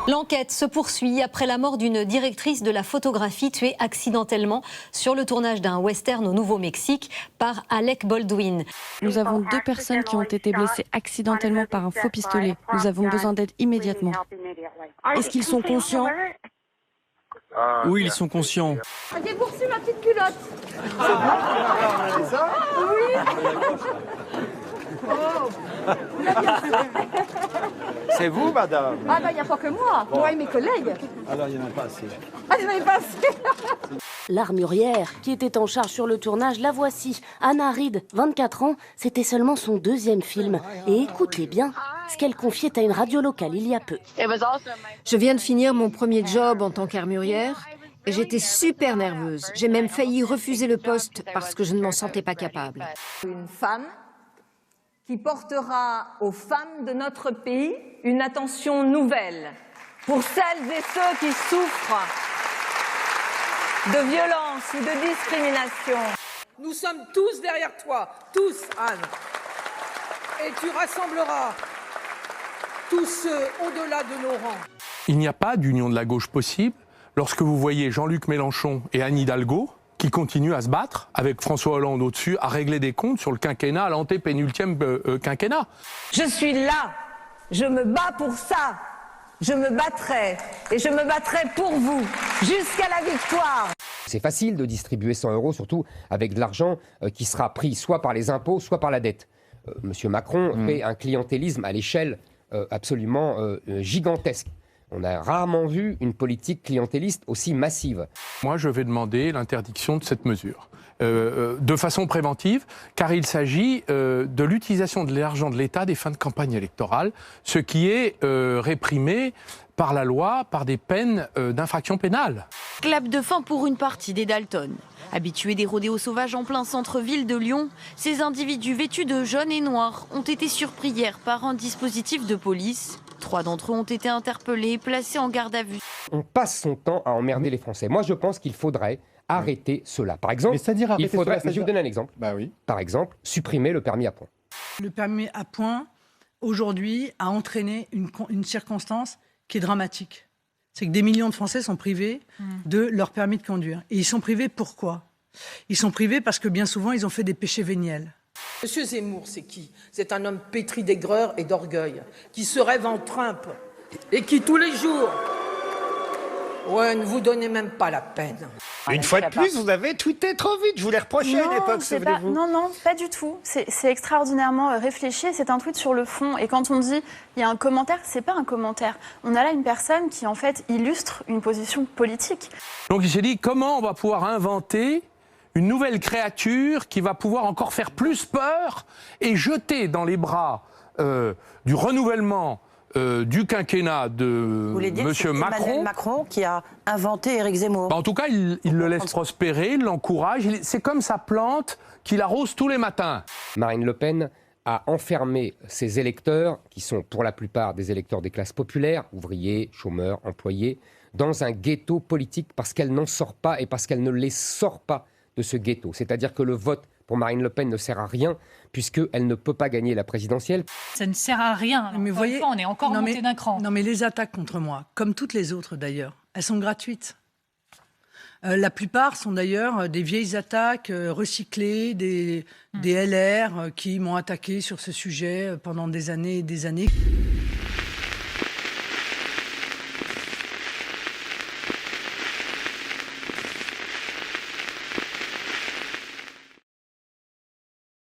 L'enquête se poursuit après la mort d'une directrice de la photographie tuée accidentellement sur le tournage d'un western au Nouveau-Mexique par Alec Baldwin. Nous avons 2 personnes qui ont été blessées accidentellement par un faux pistolet. Nous avons besoin d'aide immédiatement. Est-ce qu'ils sont conscients? Oui, ils sont conscients. J'ai poursu ma petite culotte. C'est vous, madame? Ah bah il n'y a pas que moi, moi et mes collègues. Alors, il n'y en a pas assez. Ah, il n'y en avait pas assez. L'armurière, qui était en charge sur le tournage, la voici. Anna Reid, 24 ans, c'était seulement son 2e film. Et écoutez bien ce qu'elle confiait à une radio locale il y a peu. Je viens de finir mon premier job en tant qu'armurière et j'étais super nerveuse. J'ai même failli refuser le poste parce que je ne m'en sentais pas capable. Une femme qui portera aux femmes de notre pays une attention nouvelle pour celles et ceux qui souffrent de violence ou de discrimination. Nous sommes tous derrière toi, tous, Anne. Et tu rassembleras tous ceux au-delà de nos rangs. Il n'y a pas d'union de la gauche possible lorsque vous voyez Jean-Luc Mélenchon et Anne Hidalgo qui continuent à se battre avec François Hollande au-dessus, à régler des comptes sur le quinquennat, à l'antépénultième quinquennat. Je suis là, je me bats pour ça, je me battrai et je me battrai pour vous jusqu'à la victoire. C'est facile de distribuer 100 €, surtout avec de l'argent qui sera pris soit par les impôts, soit par la dette. Monsieur Macron fait un clientélisme à l'échelle absolument gigantesque. On a rarement vu une politique clientéliste aussi massive. Moi, je vais demander l'interdiction de cette mesure, de façon préventive, car il s'agit de l'utilisation de l'argent de l'État des fins de campagne électorale, ce qui est réprimé par la loi, par des peines d'infraction pénale. Clap de fin pour une partie des Dalton. Habitués des rodéos sauvages en plein centre-ville de Lyon, ces individus vêtus de jaune et noir ont été surpris hier par un dispositif de police. 3 d'entre eux ont été interpellés et placés en garde à vue. On passe son temps à emmerder les Français. Moi, je pense qu'il faudrait arrêter cela. Par exemple, il faudrait, je vais vous donner un exemple. Par exemple, supprimer le permis à points. Le permis à points, aujourd'hui, a entraîné une circonstance qui est dramatique. C'est que des millions de Français sont privés de leur permis de conduire. Et ils sont privés pourquoi? Ils sont privés parce que bien souvent, ils ont fait des péchés véniels. Monsieur Zemmour, c'est qui? C'est un homme pétri d'aigreur et d'orgueil, qui se rêve en Trump et qui, tous les jours, ne vous donnez même pas la peine. Une fois de plus, vous avez tweeté trop vite. Je vous l'ai reproché à une époque, souvenez-vous. Non, pas du tout. C'est extraordinairement réfléchi. C'est un tweet sur le fond. Et quand on dit il y a un commentaire, c'est pas un commentaire. On a là une personne qui, en fait, illustre une position politique. Donc il s'est dit, comment on va pouvoir inventer une nouvelle créature qui va pouvoir encore faire plus peur et jeter dans les bras du renouvellement du quinquennat de M. Macron. Emmanuel Macron qui a inventé Éric Zemmour. En tout cas, il le laisse prospérer, il l'encourage. C'est comme sa plante qu'il arrose tous les matins. Marine Le Pen a enfermé ses électeurs, qui sont pour la plupart des électeurs des classes populaires, ouvriers, chômeurs, employés, dans un ghetto politique parce qu'elle n'en sort pas et parce qu'elle ne les sort pas de ce ghetto. C'est-à-dire que le vote pour Marine Le Pen ne sert à rien puisqu'elle ne peut pas gagner la présidentielle. Ça ne sert à rien. Mais vous voyez, on est encore monté d'un cran. Non mais les attaques contre moi, comme toutes les autres d'ailleurs, elles sont gratuites. La plupart sont d'ailleurs des vieilles attaques recyclées, des LR qui m'ont attaqué sur ce sujet pendant des années et des années.